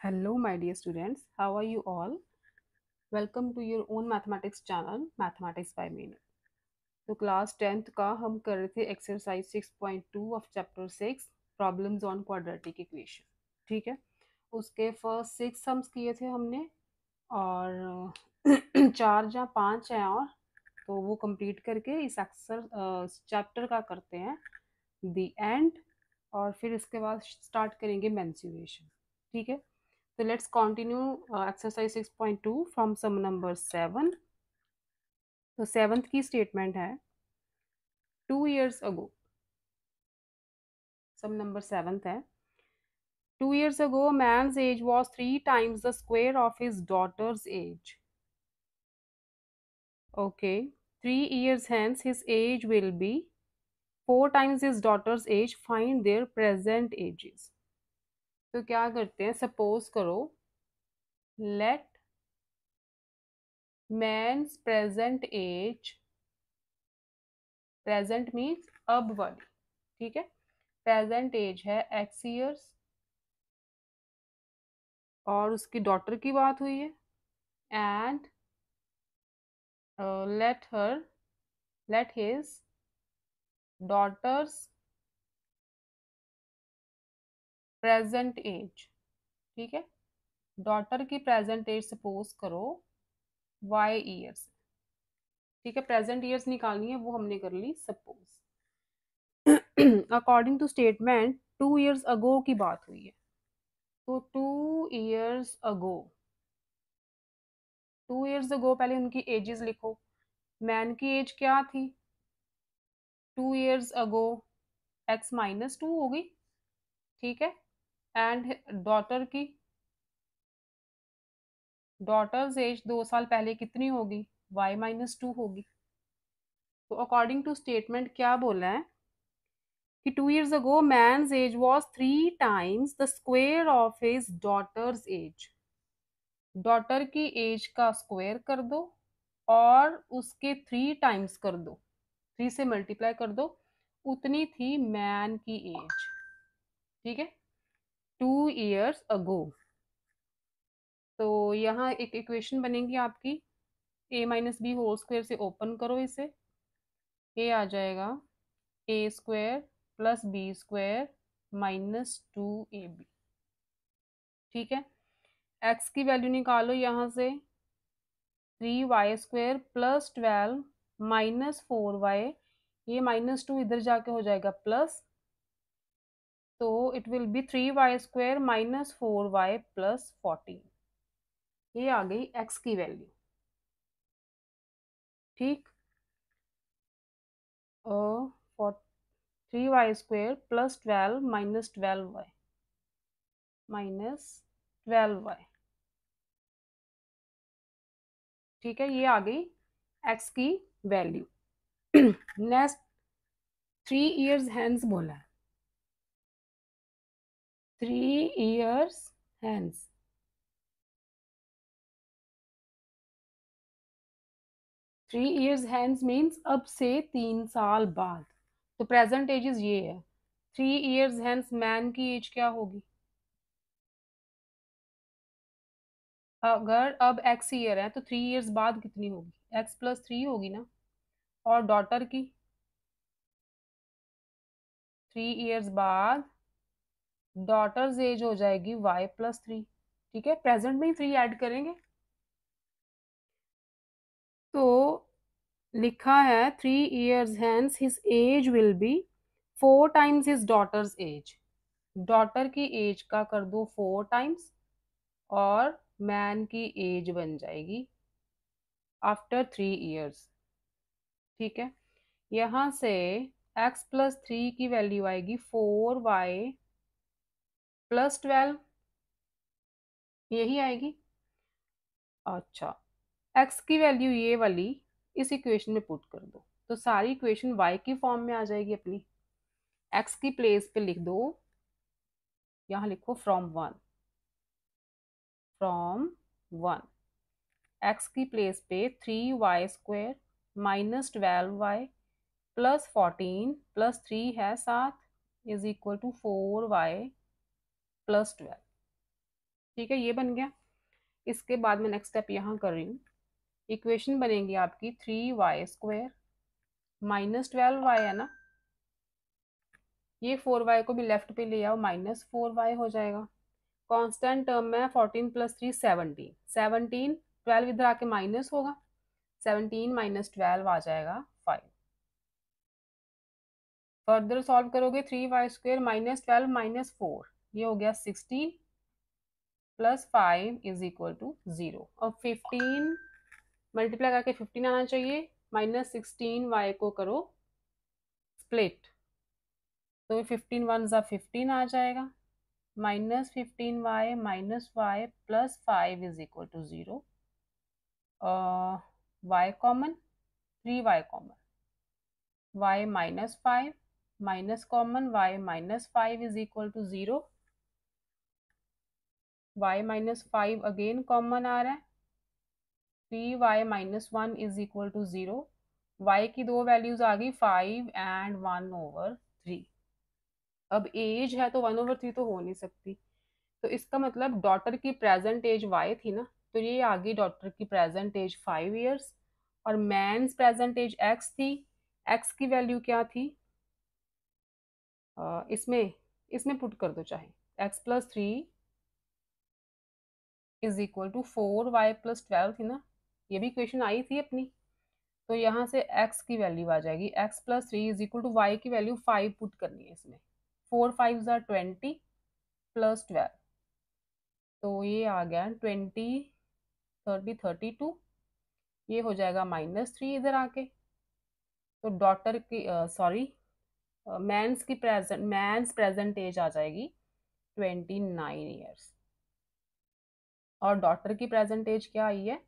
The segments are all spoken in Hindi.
Hello, my dear students. How are you all? Welcome to your own mathematics channel, Mathematics by Meenu. तो क्लास 10th का हम कर रहे थे exercise 6.2 of chapter 6 problems on quadratic equation. ठीक है, उसके फर्स्ट 6 सम्स किए थे हमने और 4 या 5 हैं और तो वो कंप्लीट करके इस चैप्टर का करते हैं द एंड और फिर इसके बाद स्टार्ट करेंगे मेंसुरेशन. ठीक है, so let's continue exercise 6.2 from sum number 7. तो सेवन्थ की स्टेटमेंट है 2 years ago. सम नंबर 7 है 2 years ago a man's age was 3 times the square of his daughter's age. Okay, 3 years hence his age will be 4 times his daughter's age. Find their present ages. तो क्या करते हैं, सपोज करो let man's present age, present means अब वाली, ठीक है, प्रेजेंट एज है x ईयर्स और उसकी डॉटर की बात हुई है and let his daughter's present age. ठीक है, डॉटर की प्रेजेंट एज सपोज करो y ईयर्स. ठीक है, प्रेजेंट ईयर्स निकालनी है, वो हमने कर ली suppose. According to statement 2 years ago की बात हुई है, तो 2 years अगो, 2 years अगो पहले उनकी एजेस लिखो. मैन की एज क्या थी 2 years अगो, x-2 होगी. ठीक है, एंड डॉटर्स एज 2 साल पहले कितनी होगी y-2 होगी. तो अकॉर्डिंग टू स्टेटमेंट क्या बोला है कि 2 years ago man's age was 3 times the square of his daughter's age. Daughter की एज का स्क्वायर कर दो और उसके 3 times कर दो, 3 से मल्टीप्लाई कर दो, उतनी थी मैन की एज. ठीक है, 2 years अगो. तो यहाँ एक इक्वेशन बनेगी आपकी a-b होल स्क्वायर से ओपन करो इसे, a आ जाएगा a² + b² -2ab. ठीक है, x की वैल्यू निकालो यहाँ से 3y² + 12 -4y, ये -2 इधर जाके हो जाएगा प्लस, तो it will be 3y² - 4y + 14. ये आ गई x की वैल्यू. ठीक, और 3y² + 12 - 12y. ठीक है, ये आ गई x की वैल्यू. नेक्स्ट 3 years हैंस बोला है, 3 years hence. 3 years hence means अब से 3 साल बाद. तो प्रेजेंट एजेस ये है. 3 years हैंस मैन की एज क्या होगी, अगर अब x ईयर है तो 3 years बाद कितनी होगी, x + 3 होगी ना. और डॉटर की 3 years बाद डॉटर्स एज हो जाएगी y + 3. ठीक है, प्रेजेंट में ही 3 ऐड करेंगे. तो लिखा है 3 years hence his age will be 4 times his daughter's age. Daughter की एज का कर दो 4 times और मैन की एज बन जाएगी आफ्टर 3 years. ठीक है, यहाँ से x + 3 की वैल्यू आएगी 4y + 12, यही आएगी. अच्छा, x की वैल्यू ये वाली इस इक्वेशन में पुट कर दो, तो सारी इक्वेशन y की फॉर्म में आ जाएगी अपनी. x की प्लेस पे लिख दो, यहाँ लिखो फ्रॉम 1. x की प्लेस पे 3y² - 12y + 14 + 3 है 7 = 4y + 12. ठीक है, ये बन गया। इसके बाद मैं नेक्स्ट स्टेप यहाँ कर रही हूँ। इक्वेशन बनेगी आपकी 3y² -12y है ना, ये 4y को भी लेफ्ट पे ले आओ, -4y हो जाएगा। कांस्टेंट टर्म में 14 + 3 17, 17 12 इधर आके माइनस होगा, 17 - 12 आ जाएगा 5। फर्दर सॉल्व करोगे 3y² -12 - 4, ये हो गया 16 + 5 = 0। अब 15 मल्टीप्लाई करके 15 आना चाहिए, -16y को करो स्प्लिट, तो 15 1 ज़ा 15 आ जाएगा, -15y -y + 5 = 0। y common, 3y common, y -5 minus common, y -5 = 0। y -5 again common आ रहा है, 3y - 1 = 0। y की दो वैल्यूज आ गई 5 एंड 1/3। अब एज है तो 1/3 तो हो नहीं सकती, तो इसका मतलब डॉटर की प्रेजेंट एज y थी ना, तो ये आ गई डॉटर की प्रेजेंट एज 5 ईयर्स, और मैंस प्रेजेंट एज x थी। x की वैल्यू क्या थी, इसमें इसमें पुट कर दो चाहे, x + 3 = 4y + 12 थी ना, ये भी इक्वेशन आई थी अपनी, तो यहाँ से x की वैल्यू आ जाएगी, x + 3 = y की वैल्यू 5 पुट करनी है इसमें, 4 5 ज़ा 20 + 12, तो ये आ गया 20 30 32, ये हो जाएगा -3 इधर आके, तो डॉटर की सॉरी मैंस प्रेजेंट एज आ जाएगी 29 ईयर्स, और डॉटर की प्रेजेंट एज क्या आई है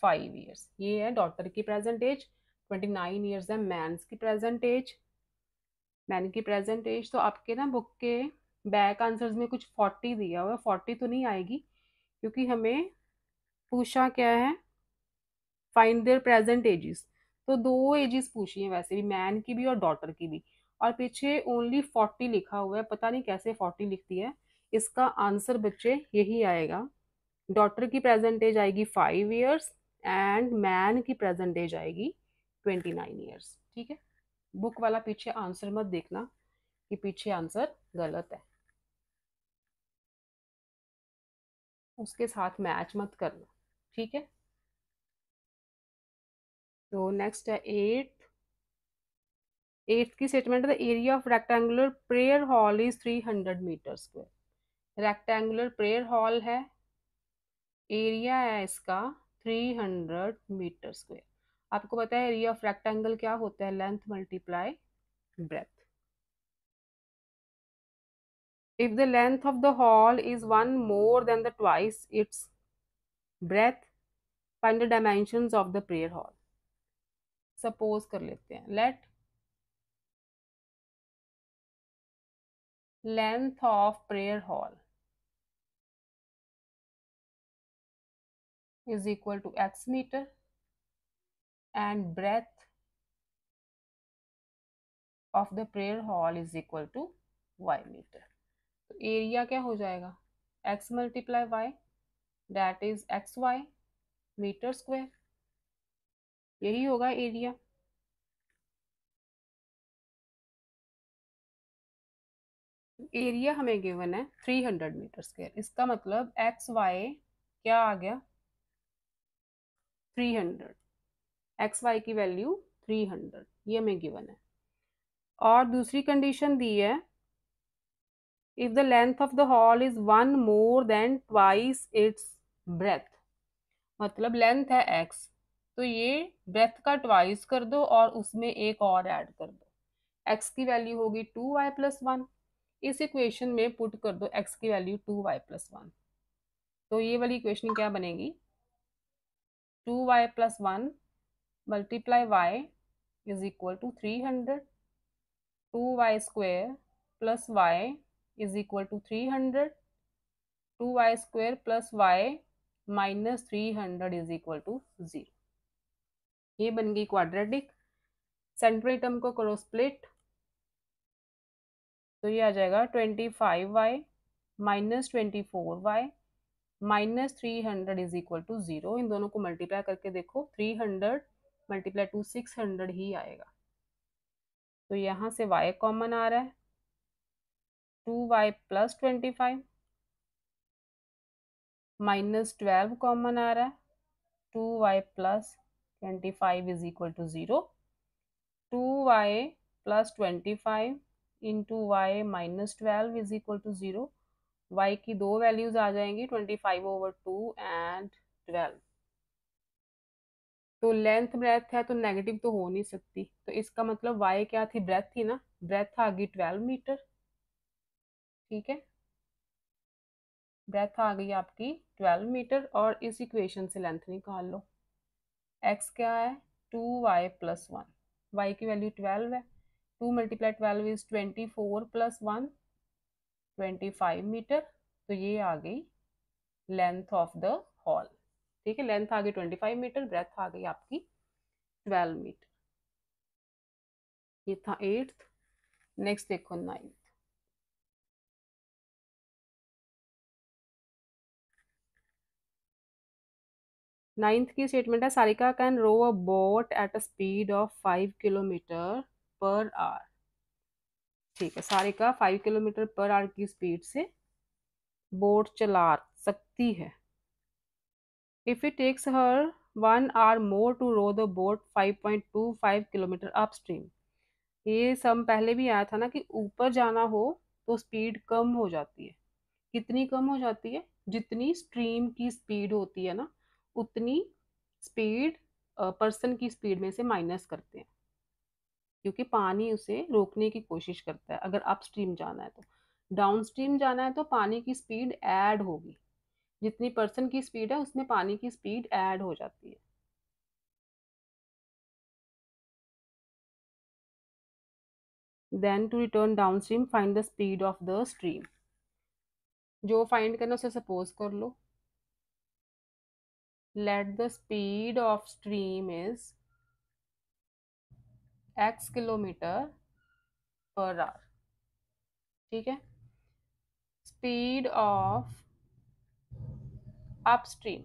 5 ईयर्स। ये है डॉटर की प्रेजेंट एज, 29 ईयर्स है मैंस की प्रेजेंट एज। मैन की प्रेजेंट एज तो आपके ना बुक के बैक आंसर्स में कुछ 40 दिया हुआ है, 40 तो नहीं आएगी, क्योंकि हमें पूछा क्या है, फाइंड देयर प्रेजेंट एजेस, तो दो एजेस पूछी है वैसे भी, मैन की भी और डॉटर की भी, और पीछे ओनली 40 लिखा हुआ है, पता नहीं कैसे 40 लिख दिया है। इसका आंसर बच्चे यही आएगा, डॉटर की प्रेजेंट एज आएगी 5 ईयर्स एंड मैन की प्रेजेंट एज आएगी 29 ईयर्स। ठीक है, बुक वाला पीछे आंसर मत देखना कि पीछे आंसर गलत है, उसके साथ मैच मत करना। ठीक है, तो नेक्स्ट है एट्थ की स्टेटमेंट है, the area of rectangular prayer hall is 300 metre square. Rectangular prayer hall है, एरिया है इसका 300 मीटर स्क्वायर। आपको पता है एरिया ऑफ रेक्टेंगल क्या होता है, length multiply breath. If the length of the hall is one more than the twice its breath, find the dimensions of the prayer hall. Suppose कर लेते हैं, late length of prayer hall is equal to x meter and breadth of the prayer hall is equal to y meter। तो एरिया क्या हो जाएगा, x multiply y, that is x y metre square, यही होगा एरिया। एरिया हमें गिवन है 300 मीटर स्क्वायर, इसका मतलब एक्स वाई क्या आ गया 300, एक्स वाई की वैल्यू 300, ये हमें गिवन है। और दूसरी कंडीशन दी है, if the length of the hall is one more than twice its breath, मतलब लेंथ है x, तो ये ब्रेथ का ट्वाइस कर दो और उसमें एक और ऐड कर दो, x की वैल्यू होगी 2y + 1, इस इक्वेशन में पुट कर दो x की वैल्यू 2y + 1, तो ये वाली इक्वेशन क्या बनेगी, 2y + 1 multiply y is equal to 300, 2y² + y is equal to 300, 2y² + y - 300 is equal to 0। ये बन गई क्वाड्रेटिक। सेंट्रल टर्म को करो स्प्लिट, तो ये आ जाएगा 25y - 24y -300 is equal to 0। इन दोनों को मल्टीप्लाई करके देखो, 300 मल्टीप्लाई टू 600 ही आएगा। तो यहाँ से y कॉमन आ रहा है, 2y प्लस 25, -12 कॉमन आ रहा है, 2y plus 25 is equal to 0। 2y plus 25 into y minus 12 is equal to 0। y की दो वैल्यूज आ जाएंगी, 25/2 एंड 12। तो लेंथ ब्रेथ है तो नेगेटिव तो हो नहीं सकती, तो इसका मतलब y क्या थी, ब्रेथ थी ना, ब्रेथ आ गई 12 मीटर। ठीक है, ब्रेथ आ गई आपकी 12 मीटर, और इस इक्वेशन से लेंथ निकाल लो। x क्या है, 2y प्लस 1, y की वैल्यू 12 है, 2 मल्टीप्लाई 12 इज 24 प्लस 1 25 मीटर। तो ये आ गई लेंथ ऑफ द हॉल। ठीक है, लेंथ आ गई 25 मीटर, ब्रेथ आ गई आपकी 12 मीटर। ये था 8th। नेक्स्ट देखो 9th। 9th की स्टेटमेंट है, Sarika can row a boat at a speed of 5 kilometre per hour. ठीक है, सारिका 5 किलोमीटर पर आवर की स्पीड से बोट चला सकती है। If it takes her 1 hour more to row the boat 5.25 kilometre upstream. ये सम पहले भी आया था ना कि ऊपर जाना हो तो स्पीड कम हो जाती है। कितनी कम हो जाती है, जितनी स्ट्रीम की स्पीड होती है ना, उतनी स्पीड पर्सन की स्पीड में से माइनस करते हैं, क्योंकि पानी उसे रोकने की कोशिश करता है। अगर अप स्ट्रीम जाना है तो, डाउन स्ट्रीम जाना है तो पानी की स्पीड ऐड होगी, जितनी पर्सन की स्पीड है उसमें पानी की स्पीड ऐड हो जाती है। Then to return down stream find the speed of the stream. जो फाइंड करना उसे सपोज कर लो, let the speed of stream is x kilometre per hour. ठीक है, स्पीड ऑफ अपस्ट्रीम,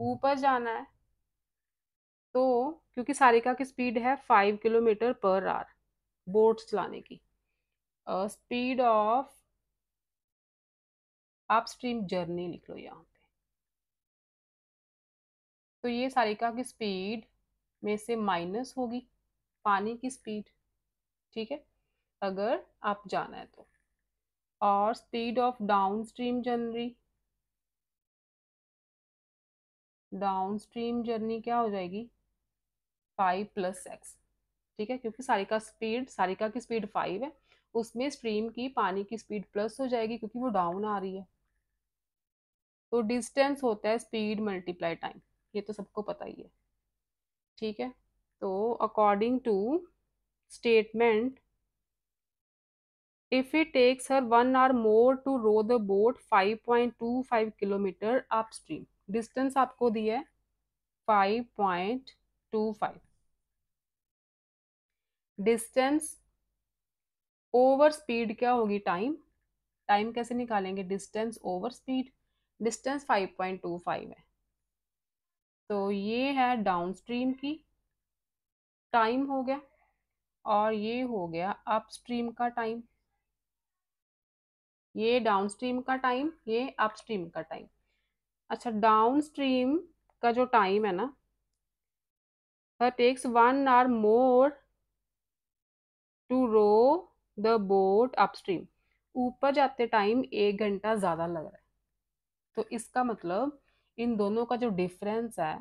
ऊपर जाना है तो, क्योंकि सारिका की स्पीड है 5 किलोमीटर पर आवर बोट चलाने की, स्पीड ऑफ अपस्ट्रीम जर्नी लिख लो यहाँ पे। तो ये सारिका की स्पीड में से माइनस होगी पानी की स्पीड। ठीक है, अगर आप जाना है तो, और speed of down stream journey, down stream journey क्या हो जाएगी, 5 + x। ठीक है, क्योंकि सारिका की स्पीड 5 है, उसमें स्ट्रीम की पानी की स्पीड प्लस हो जाएगी क्योंकि वो डाउन आ रही है। तो डिस्टेंस होता है स्पीड मल्टीप्लाई टाइम, ये तो सबको पता ही है। ठीक है, तो according to statement, if it takes her 1 hour more to row the boat 5.25 kilometre upstream. Distance आपको दिया है 5.25, डिस्टेंस ओवर स्पीड क्या होगी, टाइम। टाइम कैसे निकालेंगे, डिस्टेंस ओवर स्पीड, डिस्टेंस 5.25 है, तो ये है डाउन स्ट्रीम की टाइम हो गया, और ये हो गया अपस्ट्रीम का टाइम। ये डाउन स्ट्रीम का टाइम, ये अपस्ट्रीम का टाइम। अच्छा, डाउन स्ट्रीम का जो टाइम है ना, takes 1 hour more to row the boat upstream. ऊपर जाते टाइम 1 घंटा ज्यादा लग रहा है, तो इसका मतलब इन दोनों का जो डिफरेंस है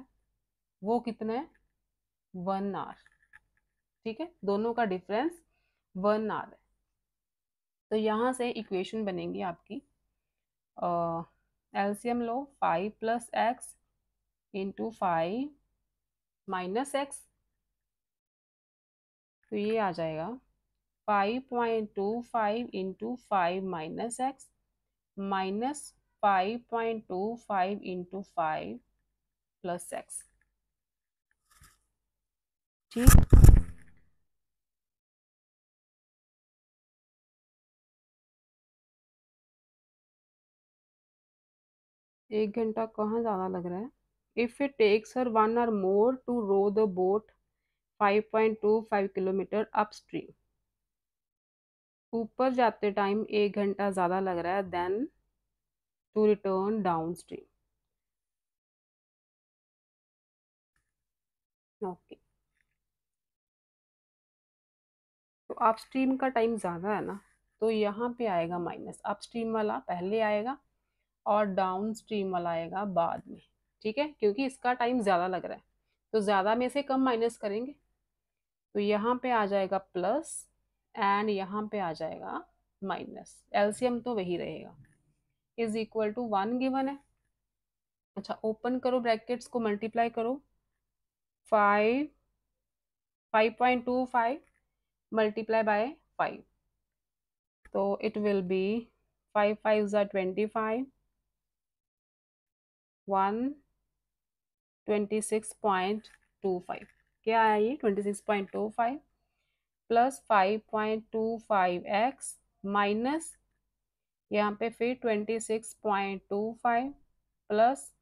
वो कितना है, 1 hour। ठीक है, दोनों का डिफरेंस 1 hour है। तो यहाँ से इक्वेशन बनेगी आपकी, एलसीएम लो, 5 + x इंटू 5 माइनस एक्स, तो ये आ जाएगा 5.25 into 5 minus x minus 5.25 into 5 + x। ठीक। 1 घंटा कहाँ ज़्यादा लग रहा है? If it takes her 1 hour more to row the boat 5.25 kilometre upstream. ऊपर जाते टाइम 1 घंटा ज़्यादा लग रहा है then to return downstream. Okay, तो अपस्ट्रीम का टाइम ज़्यादा है ना, तो यहाँ पे आएगा माइनस। अपस्ट्रीम वाला पहले आएगा और डाउन स्ट्रीम वाला आएगा बाद में। ठीक है, क्योंकि इसका टाइम ज़्यादा लग रहा है तो ज़्यादा में से कम माइनस करेंगे। तो यहाँ पे आ जाएगा प्लस एंड यहाँ पे आ जाएगा माइनस। एलसीएम तो वही रहेगा। इज इक्वल टू 1 गिवन है। अच्छा, ओपन करो ब्रैकेट्स को, मल्टीप्लाई करो। 5.25 मल्टीप्लाई बाय 5, तो इट विल बी 5 5 ज़ा 25, 126.25। क्या है ये? 26.25 प्लस 5.25x माइनस यहाँ पे फिर 26.25 plus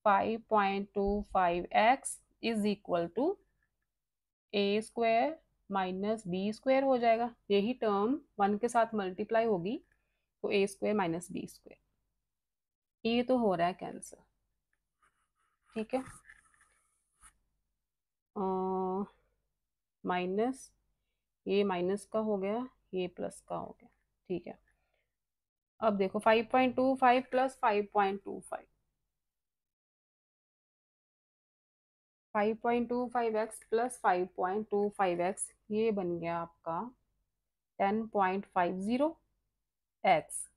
5.25x is equal to A square minus B square हो जाएगा। यही टर्म 1 के साथ मल्टीप्लाई होगी तो ए स्क्वायर माइनस बी स्क्वायर। ये तो हो रहा है कैंसर। ठीक है, माइनस, ये माइनस का हो गया, ये प्लस का हो गया। ठीक है, अब देखो 5.25 प्लस 5.25, 5.25x प्लस 5.25x, ये बन गया आपका 10.50x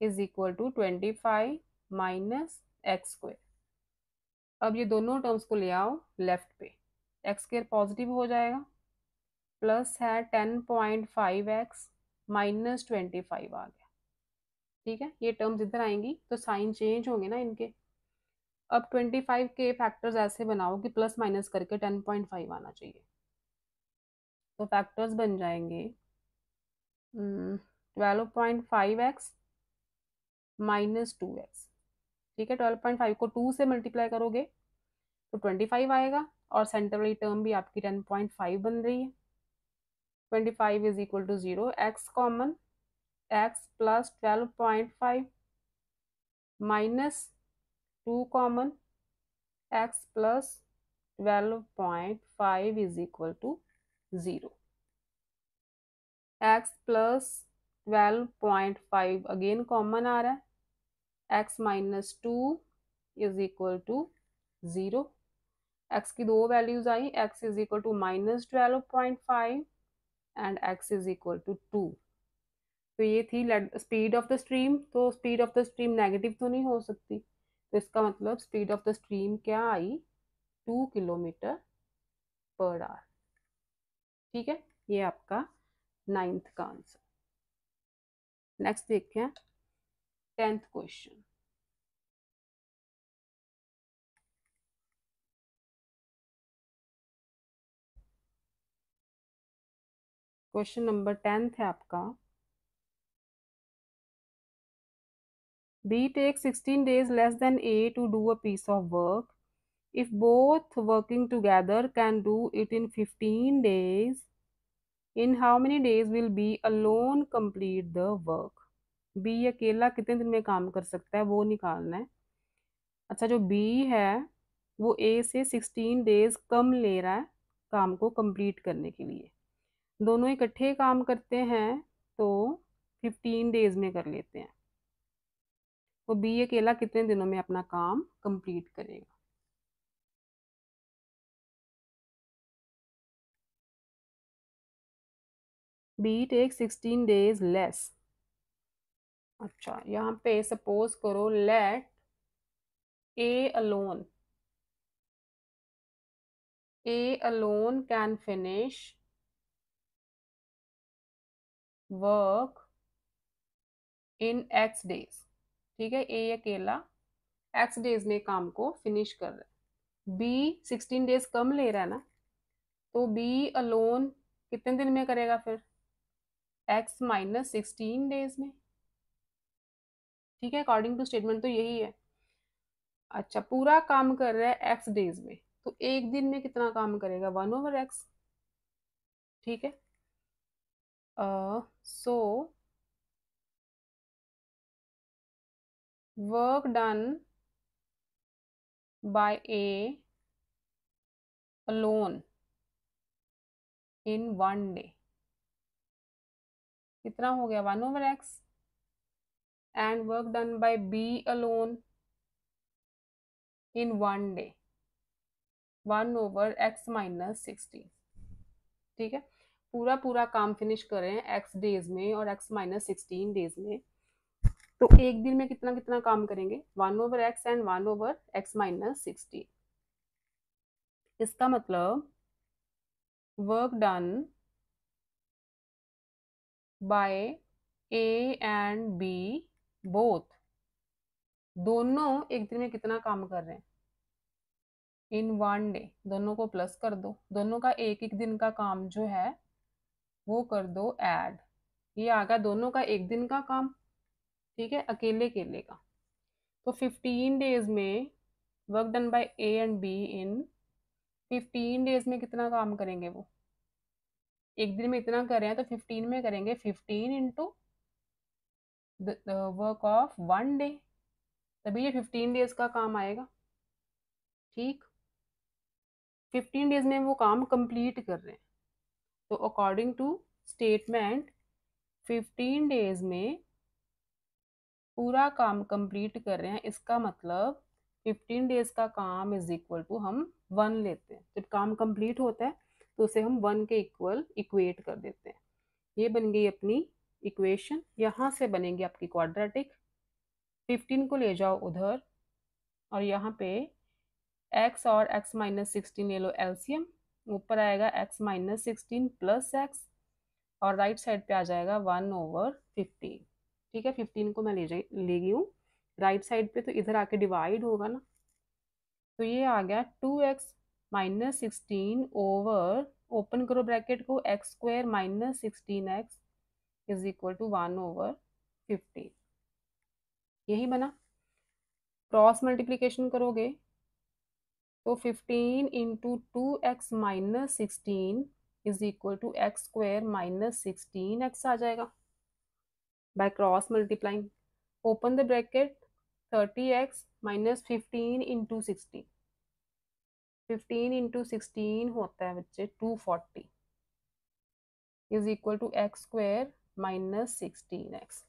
is equal to 25 minus X square. अब ये दोनों टर्म्स को ले आओ लेफ्ट पे, एक्स स्क्वायर पॉजिटिव हो जाएगा, प्लस है 10.5x माइनस 25 आ गया। ठीक है, ये टर्म्स इधर आएंगी तो साइन चेंज होंगे ना इनके। अब 25 के फैक्टर्स ऐसे बनाओ कि प्लस माइनस करके 10.5 आना चाहिए। तो फैक्टर्स बन जाएंगे 12.5x माइनस 2x। ठीक है, 12.5 को 2 से मल्टीप्लाई करोगे तो 25 आएगा और सेंटर वाली टर्म भी आपकी 10.5 बन रही है। 25 is equal to 0, x common, x plus 12.5 minus 2 common, x plus 12.5 is equal to 0। X plus 12.5 again common आ रहा है, x minus 2 is equal to 0। X की दो वैल्यूज आई, x is equal to minus 12.5 and x is equal to 2। तो ये थी स्पीड ऑफ द स्ट्रीम। तो speed of the stream negative तो नहीं हो सकती, तो इसका मतलब स्पीड ऑफ द स्ट्रीम क्या आई? 2 किलोमीटर पर आवर। ठीक है, ये आपका 9th का आंसर। नेक्स्ट देखते हैं 10th question. Question number 10th है आपका। B takes 16 days less than A to do a piece of work. If both working together can do it in 15 days, in how many days will B alone complete the work? B अकेला कितने दिन में काम कर सकता है वो निकालना है। अच्छा, जो B है वो A से 16 डेज कम ले रहा है काम को कंप्लीट करने के लिए। दोनों इकट्ठे काम करते हैं तो 15 डेज में कर लेते हैं। तो B अकेला कितने दिनों में अपना काम कंप्लीट करेगा? B take 16 days less. अच्छा, यहाँ पे सपोज करो let A alone can finish work in X days। ठीक है, A अकेला X डेज में काम को फिनिश कर रहा है। B 16 डेज कम ले रहा है ना, तो B अलोन कितने दिन में करेगा फिर? X माइनस 16 डेज में। ठीक है, अकॉर्डिंग टू स्टेटमेंट तो यही है। अच्छा, पूरा काम कर रहा है एक्स डेज में, तो एक दिन में कितना काम करेगा, 1/x। ठीक है, so work done by A alone in 1 day कितना हो गया, 1/x, and work done by B alone in 1 day 1/x-16। ठीक है, पूरा पूरा काम फिनिश करें एक्स डेज में और x-16 डेज में, तो एक दिन में कितना कितना काम करेंगे, 1/x एंड 1/x-16। इसका मतलब work done by A and B both, दोनों एक दिन में कितना काम कर रहे हैं, इन 1 डे, दोनों को प्लस कर दो, दोनों का एक एक दिन का काम जो है वो कर दो ऐड, ये आ गया दोनों का एक दिन का काम। ठीक है, अकेले अकेले का। तो 15 डेज में work done by A and be in 15 days में कितना काम करेंगे वो, एक दिन में इतना कर रहे हैं तो 15 में करेंगे 15 इंटू वर्क ऑफ 1 डे, तभी ये 15 डेज का काम आएगा। ठीक, 15 डेज में वो काम कंप्लीट कर रहे हैं, तो अकॉर्डिंग टू स्टेटमेंट 15 डेज में पूरा काम कंप्लीट कर रहे हैं, इसका मतलब 15 डेज का काम इज इक्वल टू हम 1 लेते हैं, जब काम कंप्लीट होता है तो उसे हम 1 के इक्वल इक्वेट कर देते हैं। ये बन गई अपनी इक्वेशन, यहाँ से बनेगी आपकी क्वाड्रेटिक। 15 को ले जाओ उधर और यहाँ पे x और x-16 ले लो एलसीएम, ऊपर आएगा x-16 प्लस x और राइट साइड पे आ जाएगा 1/15। ठीक है, 15 को मैं ले गई हूँ राइट साइड पे, तो इधर आके डिवाइड होगा ना, तो ये आ गया 2x-16 ओवर, ओपन करो ब्रैकेट को, x² - 16x is equal to 1/15। यही बना। क्रॉस मल्टीप्लीकेशन करोगे तो 15 into 2x-16 is equal to x² - 16x आ जाएगा by cross multiplying. Open the bracket, 30x-15 into 16, 15 into 16 होता है बच्चे 240 is equal to x² - 16x।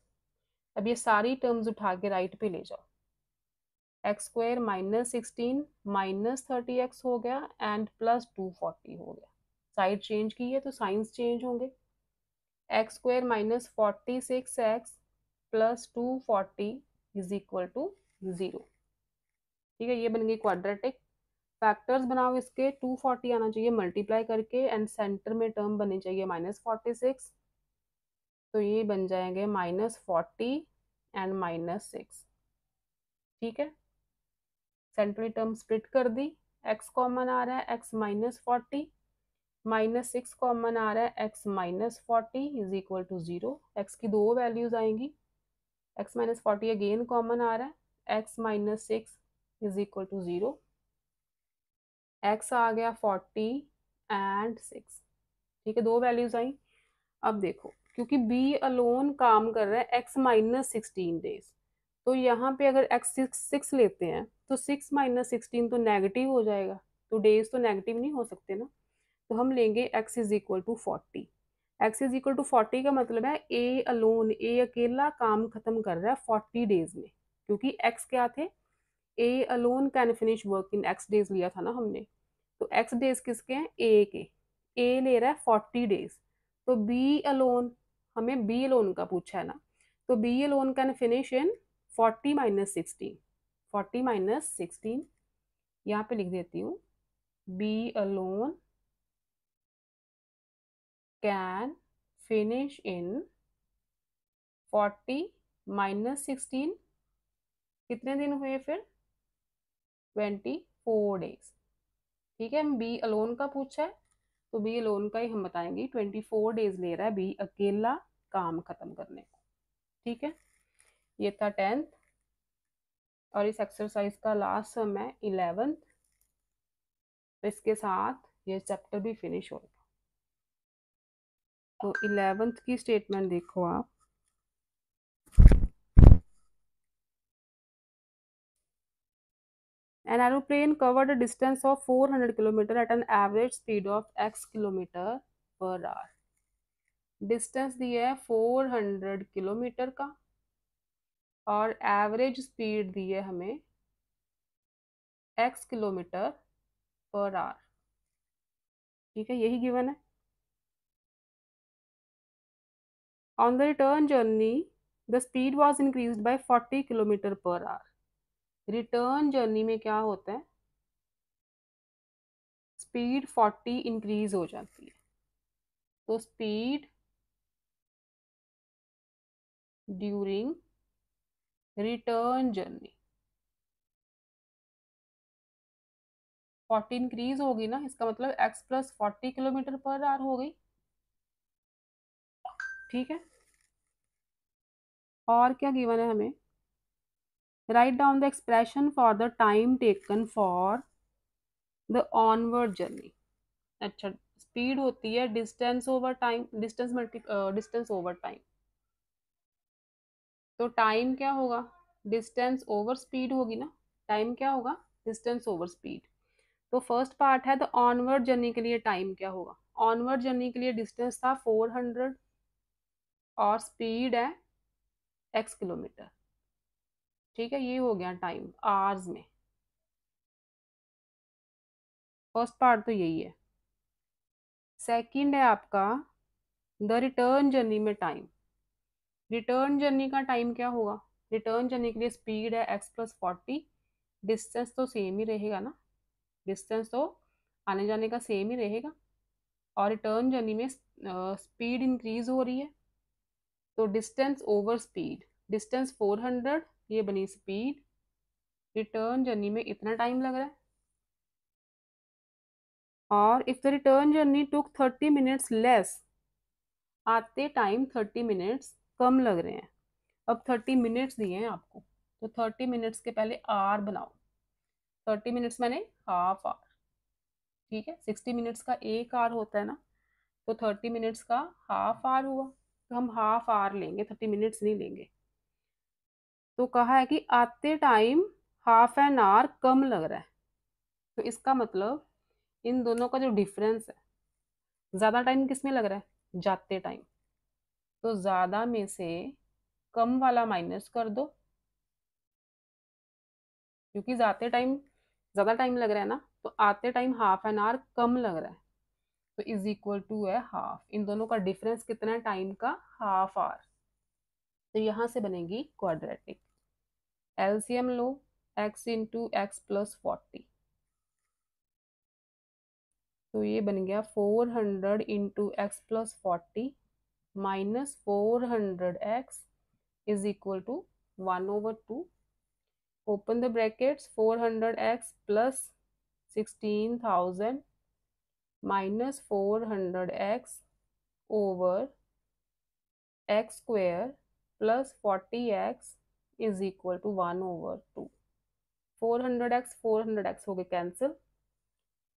अब ये सारी टर्म्स उठा के राइट पे ले जाओ, x² - 16 -30x हो गया एंड प्लस 240 हो गया, साइड चेंज की है तो साइंस चेंज होंगे, x² - 46x plus 240 is equal to 0। ठीक है, ये बन गई क्वाड्रेटिक। फैक्टर्स बनाओ इसके, 240 आना चाहिए मल्टीप्लाई करके एंड सेंटर में टर्म बनी चाहिए -46, तो ये बन जाएंगे -40 एंड -6। ठीक है, सेंटर में टर्म स्प्लिट कर दी, x कॉमन आ रहा है x-40, -6 कॉमन आ रहा है x-40 is equal to 0। x की दो वैल्यूज आएंगी, x-40 अगेन कॉमन आ रहा है, x-6 is equal to 0, x आ गया 40 एंड 6। ठीक है, दो वैल्यूज आई। अब देखो, क्योंकि b अलोन काम कर रहा है x-16 डेज, तो यहाँ पे अगर x6 लेते हैं तो 6-16 तो नेगेटिव हो जाएगा, तो डेज तो नेगेटिव नहीं हो सकते ना, तो हम लेंगे x is equal to 40। x is equal to 40 का मतलब है ए अलोन, ए अकेला काम खत्म कर रहा है 40 डेज में, क्योंकि x क्या थे, A alone can finish work in x days लिया था ना हमने, तो x डेज किसके हैं, ए के, ए ले रहा है 40 डेज, तो बी अलोन, हमें बी अलोन का पूछा है ना, तो B alone can finish in 40-16, 40-16 यहाँ पे लिख देती हूँ, B alone can finish in 40-16, कितने दिन हुए फिर, 24 डेज। ठीक है, हम बी अलोन का पूछा है तो बी अलोन का ही हम बताएंगे, 24 डेज ले रहा है बी अकेला काम खत्म करने को। ठीक है, ये था 10th। और इस एक्सरसाइज का लास्ट सम है 11th। तो इसके साथ ये चैप्टर भी फिनिश होगा। तो 11th की स्टेटमेंट देखो आप। An aeroplane covered a distance of 400 km at an average speed of x kilometre per our. Distance दिया है 400 किलोमीटर का और एवरेज स्पीड दी है हमें x किलोमीटर पर आवर। ठीक है, यही गिवन है। On the return journey the speed was increase by 40 kilometre per our. Return journey में क्या होता है, स्पीड 40 इंक्रीज हो जाती है। तो speed during return journey 40 increase होगी ना, इसका मतलब x plus 40 kilometre per our हो गई। ठीक है, और क्या गिवन है हमें, write down the expression for the time taken for the onward journey. अच्छा, स्पीड होती है distance over time, distance over time. तो टाइम क्या होगा, डिस्टेंस ओवर स्पीड होगी ना। टाइम क्या होगा, डिस्टेंस ओवर स्पीड। तो फर्स्ट पार्ट है, तो ऑनवर्ड जर्नी के लिए टाइम क्या होगा। ऑनवर्ड जर्नी के लिए डिस्टेंस था 400 और स्पीड है x किलोमीटर। ठीक है, ये हो गया टाइम आवर्स में। फर्स्ट पार्ट तो यही है। सेकंड है आपका द रिटर्न जर्नी में टाइम। रिटर्न जर्नी का टाइम क्या होगा, रिटर्न जर्नी के लिए स्पीड है x प्लस 40। डिस्टेंस तो सेम ही रहेगा ना, डिस्टेंस तो आने जाने का सेम ही रहेगा। और रिटर्न जर्नी में स्पीड इंक्रीज हो रही है, तो डिस्टेंस ओवर स्पीड, डिस्टेंस 400, ये बनी स्पीड। रिटर्न जर्नी में इतना टाइम लग रहा है। और if the return journey took 30 minutes less, आते टाइम 30 मिनट्स कम लग रहे हैं। अब 30 मिनट्स दिए हैं आपको, तो 30 मिनट्स के पहले आर बनाओ। 30 मिनट्स मैंने हाफ आर। ठीक है, 60 मिनट्स का एक आर होता है ना, तो 30 मिनट्स का हाफ आर हुआ। तो हम हाफ आर लेंगे, 30 मिनट्स नहीं लेंगे। तो कहा है कि आते टाइम हाफ एन आवर कम लग रहा है। तो इसका मतलब इन दोनों का जो डिफरेंस है, ज़्यादा टाइम किस में लग रहा है, जाते टाइम। तो ज़्यादा में से कम वाला माइनस कर दो, क्योंकि जाते टाइम ज़्यादा टाइम लग रहा है ना, तो आते टाइम हाफ एन आवर कम लग रहा है। तो इज इक्वल टू है हाफ। इन दोनों का डिफरेंस कितना है, टाइम का हाफ आवर। तो यहाँ से बनेगी क्वाड्रेटिक। एलसीएम लो, x इंटू एक्स प्लस 40। तो ये बन गया 400 into X plus 40 minus 400x is equal to 1/2। Open the brackets, 400x plus 16,000 minus 400x over x square plus 40x is equal to 1/2। 400x हो गए कैंसिल,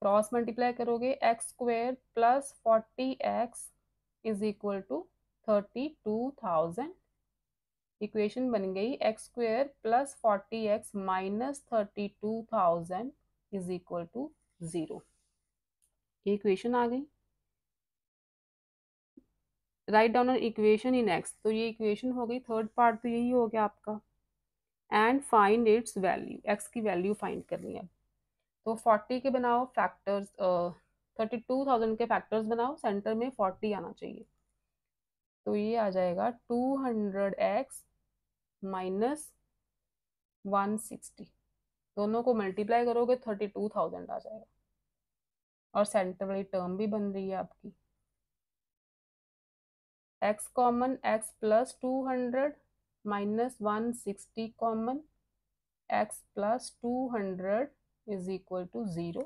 क्रॉस मल्टीप्लाई करोगे, X square plus 40x is equal to 32,000। Equation बन गई X square plus 40x minus 32,000 is equal to 0। ये इक्वेशन आ गई। Write down equation in x, तो ये इक्वेशन हो गई। थर्ड पार्ट तो यही हो गया आपका। And find its value, x की वैल्यू फाइंड करनी है। तो 40 के बनाओ फैक्टर्स, 32,000 के फैक्टर्स बनाओ, सेंटर में 40 आना चाहिए। तो ये आ जाएगा 200x माइनस 160। दोनों को मल्टीप्लाई करोगे 32,000 आ जाएगा। और सेंटर वाली टर्म भी बन रही है आपकी। x common, x plus 200 minus 160 common, x plus 200 is equal to 0।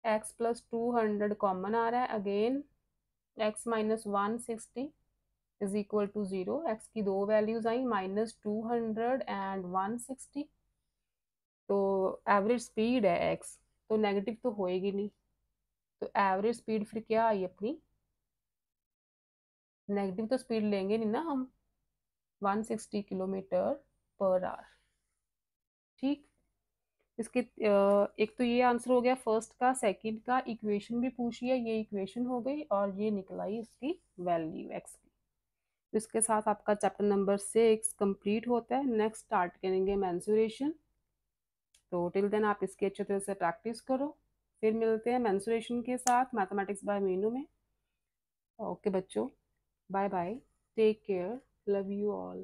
x plus 200 common आ रहा है, again x minus 160 is equal to 0, x की दो वैल्यूज आई -200 एंड 160। तो एवरेज स्पीड है एक्स, तो नेगेटिव तो होएगी नहीं, तो एवरेज स्पीड फिर क्या आई अपनी, नेगेटिव तो स्पीड लेंगे नहीं ना हम, 160 किलोमीटर पर आवर। ठीक, इसके एक तो ये आंसर हो गया फर्स्ट का। सेकंड का इक्वेशन भी पूछी है, ये इक्वेशन हो गई और ये निकलाई इसकी वैल्यू एक्स की। तो इसके साथ आपका चैप्टर नंबर 6 कंप्लीट होता है। नेक्स्ट स्टार्ट करेंगे मेंसुरेशन। तो टिल देन आप इसकी अच्छे तरह से प्रैक्टिस करो, फिर मिलते हैं मेंसुरेशन के साथ मैथमेटिक्स बाय मीनू में। ओके बच्चों, bye bye, take care, love you all.